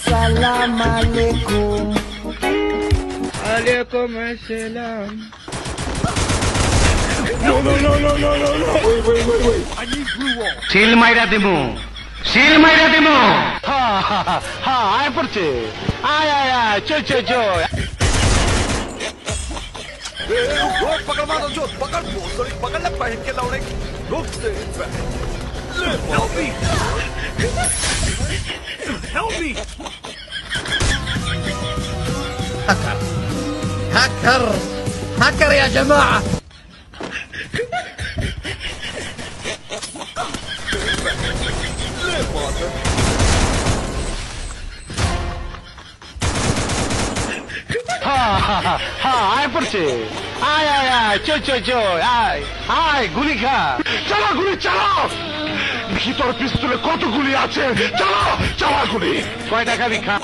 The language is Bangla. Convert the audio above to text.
সালাম আলাইকুম। Alaikum assalam. No. Wait. I need blue wall. Seal মাইরা দিমু, সিল মাইরা দিমু। হ্যাঁ আয় পড়ছে, আয় চল। रुक पकड़ मारो जो पकड़ बोल पकड़ ले पहन के लौड़े रुक से help me هكر يا جماعة. হ্যাঁ আয় পড়ছে, আয় চল, আয় গুলি খা, চালা গুলি চালাও। ভিতর পিস্তলে কত গুলি আছে, চালা গুলি। কয়টা খাবি খা।